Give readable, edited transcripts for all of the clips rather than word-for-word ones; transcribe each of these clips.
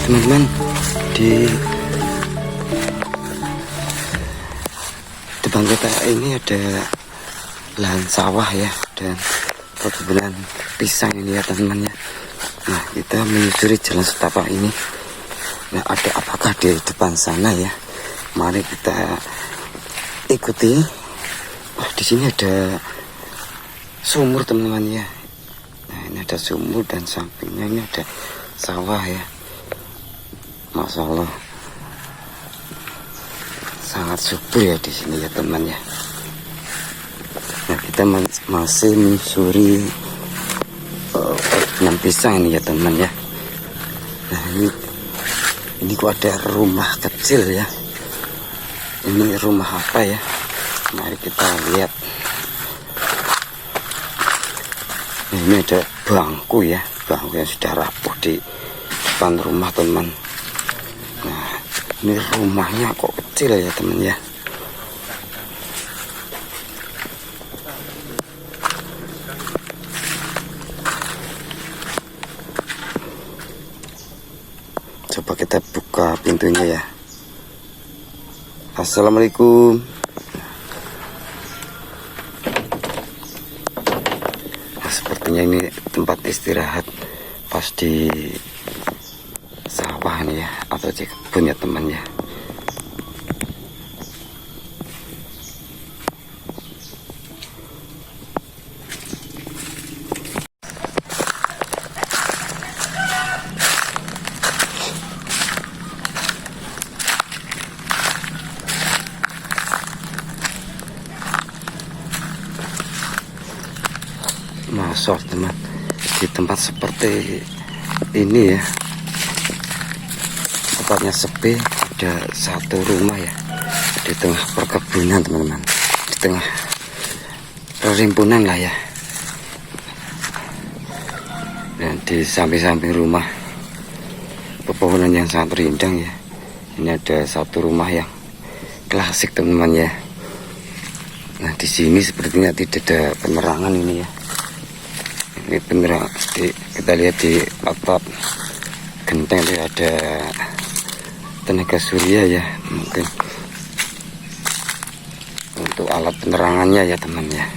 teman-teman, di depan kita ini ada lahan sawah ya, dan perkebunan pisang ini ya teman-teman ya. Nah, kita menyusuri jalan setapak ini. Nah, ada apakah di depan sana ya? Mari kita ikuti. Wah, di sini ada sumur teman-teman ya. Nah, ini ada sumur dan sampingnya ini ada sawah ya. Masya Allah, sangat subur ya di sini ya teman ya. Nah, kita masih menyusuri perkebunan pisang ini ya teman ya. Nah, ini kok ada rumah kecil ya. Ini rumah apa ya? Mari kita lihat. Nah, ini ada bangku ya, bangku yang sudah rapuh di depan rumah teman. Nah, ini rumahnya kok kecil ya teman ya. Coba kita buka pintunya ya. Assalamualaikum. Nah, sepertinya ini tempat istirahat pas di sawah nih ya, atau di kebun ya teman ya. Masuk teman, di tempat seperti ini ya, tempatnya sepi, ada satu rumah ya di tengah perkebunan teman-teman, di tengah perhimpunan lah ya. Dan di samping-samping rumah pepohonan yang sangat rindang ya, ini ada satu rumah yang klasik teman-teman ya. Nah, di sini sepertinya tidak ada penerangan ini ya. Ini penerang, kita lihat di atap genteng itu ada tenaga surya ya, mungkin untuk alat penerangannya ya teman ya.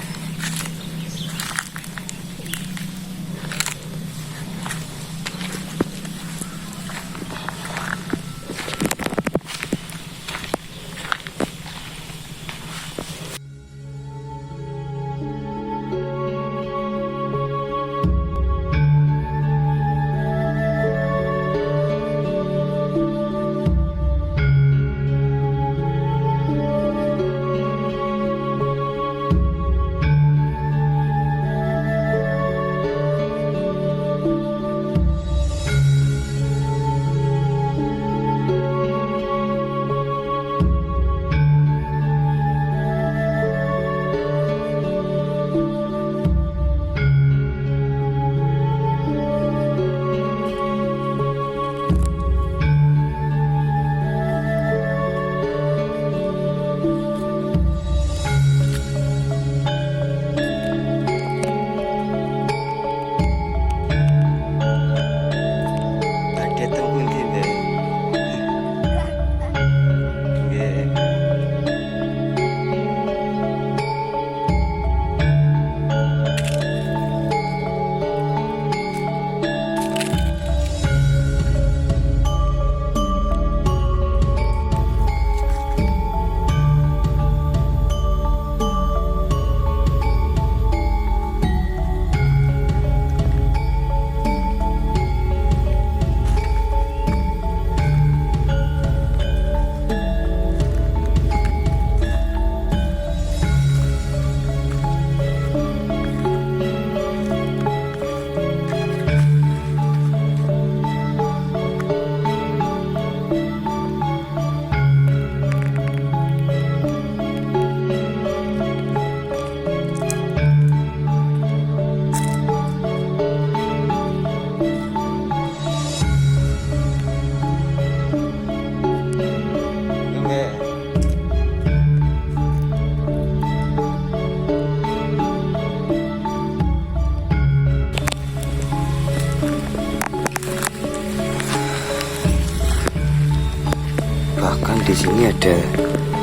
ini ada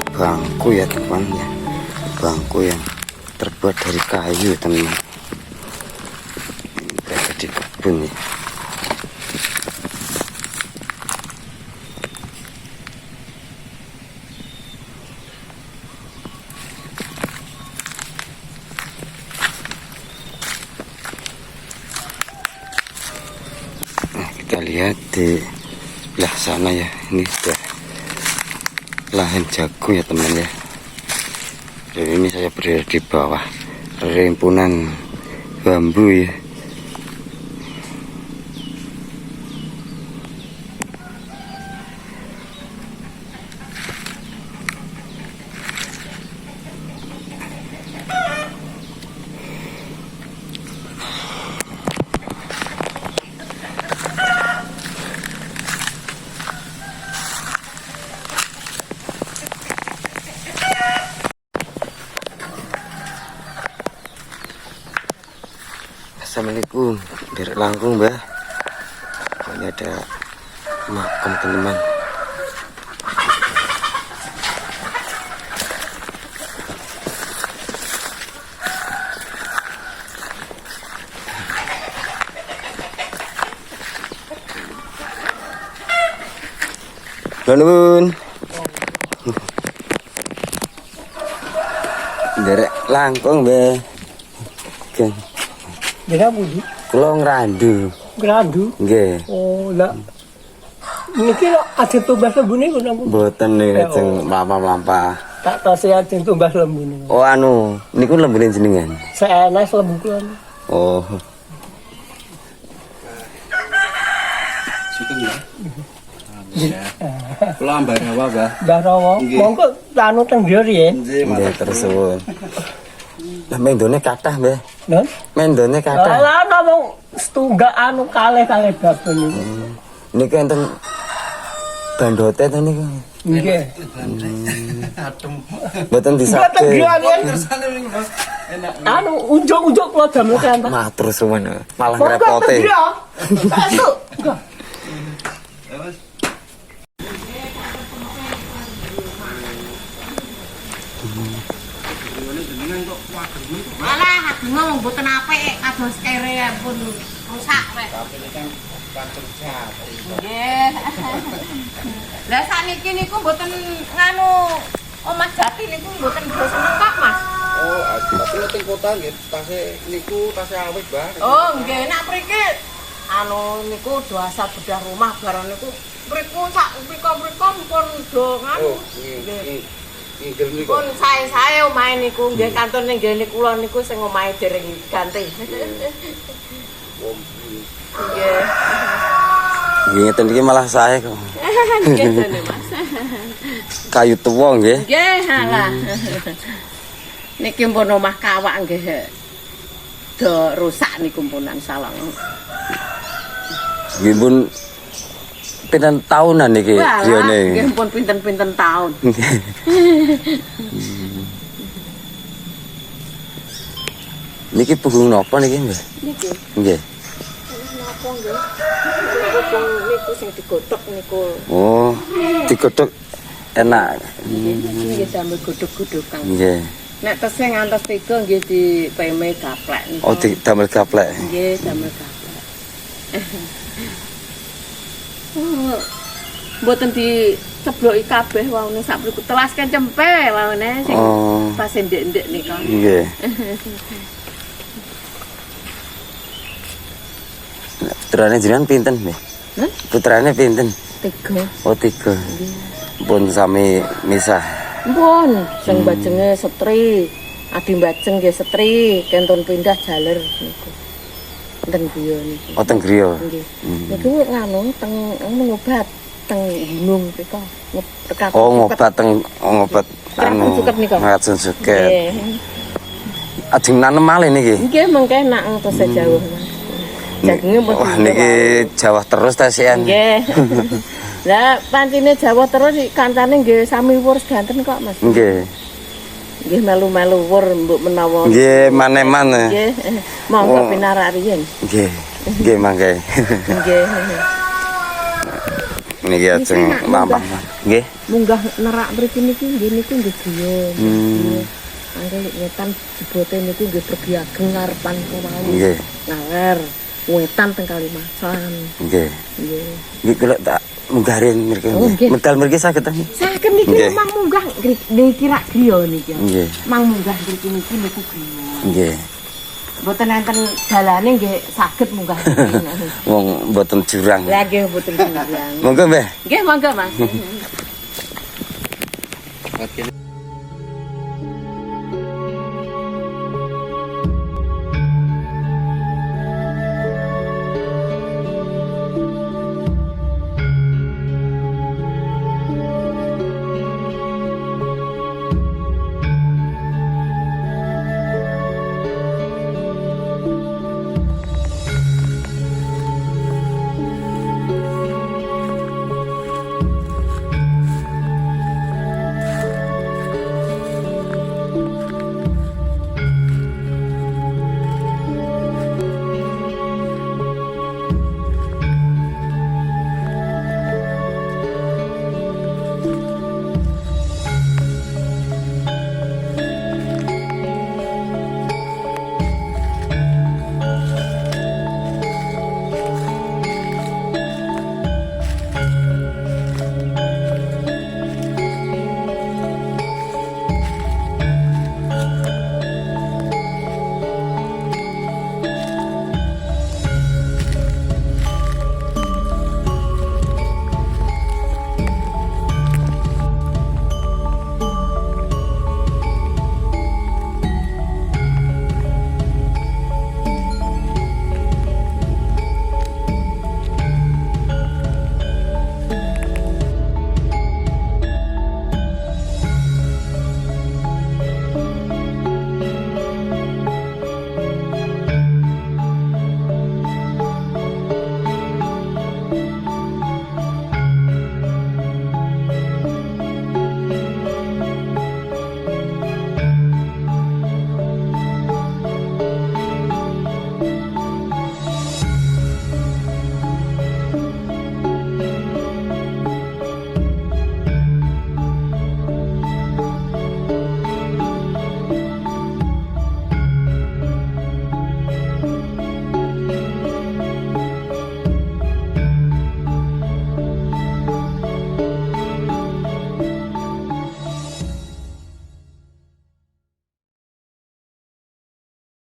bangku ya teman ya, bangku yang terbuat dari kayu teman. Ini berada di kebun ya. Nah, kita lihat di sebelah sana ya, ini sudah lahan jagung ya teman ya. Dan ini saya berada di bawah rimpunan bambu ya. Assalamualaikum, derek langkung mbah. Ini ada makam teman-teman. Nuwun. Derek langkung mbah. Oke. Beda budi. Kula ngrandu. Ngrandu. Nggih. Oh, lah. Niki lho ajeng tumbas lembune kok napa? Mboten nih ajeng lampah-lampah. Tak tase ajeng tumbas lembune. Oh anu, niku lembune jenengan. Seenes lembu kula. Oh. Sinten ya? Kula Mbah Rawa, Mbah. Mbah Rawa. Monggo anu teng ndi ya? Nggih, terus suwun. Lah mendone kathah, Mbah. Lho. Mendone kathah. Lah napa setunggal anu kalih-kalih babon niku. Niki enten bandote to niku. Nggih. Mboten Mboten disake. griyan. Anu unjuk-unjuk kula damel kan. Matur suwun. Malah Monggo ngerepote. teng ndi. Satu. Enggak. Alah, ageng wong mboten apik kados kere pun rusak wek. Nggih. Lah sakniki niku mboten nganu omah jati niku mboten bosen kok, Mas. Oh, tapi nek kota nggih tase niku tase awit, Mbah. Oh, nggih nek mriki anu niku do asal bedah rumah barang niku mriku sak mriko-mriko pun do nganu. Nggih. Inggil niku. Pun sae-sae omahe niku nggih kantor ning ngene kula niku sing omahe dereng ganti. Nggih. Nggih ngeten iki malah sae kok. Nggih, Mas. Kayu tuwa nggih. Nggih, alah. Niki pun omah kawak nggih. Do rusak niku punan salon. Nggih pun pinten taunan niki griyane. Nggih pun pinten-pinten taun. Niki punggung napa niki, Mbah? Niki Nggih. napa nggih? Niku sing digodhog niku. Oh, digodhog enak. Nggih damel godhog-godhogan. Nggih. Nek tese ngantos 3 nggih dipeme gaplek niku. Oh, damel gaplek. Nggih damel gaplek. Mboten dicebloki kabeh waune sak mriku telas kan cempe waune sing pas ndek-ndek nika. Nggih. Putrane jenengan pinten, Mbah? Hah? Putrane pinten? 3. Oh, 3. Pun sami misah. Mpun, sing bajenge setri, adi bajeng nggih setri, kentun pindah jaler niku. Teng griya niku. Oh, teng griya. Nggih. Niku nganu teng ngobat teng gunung mriko. Oh, ngobat teng ngobat anu. Suket nika. Ngajeng suket. Nggih. Ajeng nanem malih niki. Nggih mengke nak tese jauh, Mas. Jagenge mboten. Wah, niki Jawa terus ta sian. Nggih. Lah pancine Jawa terus kancane nggih sami wur sedanten kok, Mas. Nggih. Nggih melu-melu wur mbok menawa. Nggih, maneman. Nggih. Monggo pinarak riyen. Nggih. Nggih mangke. Nggih. niki ajeng mamah. Nggih. Munggah nerak mriki niki nggih niku nggih griya. Angger wetan jebote niku nggih pergi ageng ngarepan kawau. Nggih. Ngaler wetan teng Kalimasan. Nggih. Nggih. Nggih kula tak munggahin mriki. Medal mriki saged ta? Saged niki mang munggah niki rak griya niki. Nggih. Mang munggah mriki niki niku griya. Nggih. Mboten enten dalane nggih saged munggah. Wong mboten jurang. Lah nggih mboten jurang. Monggo, Mbah. Nggih monggo Mas. Oke.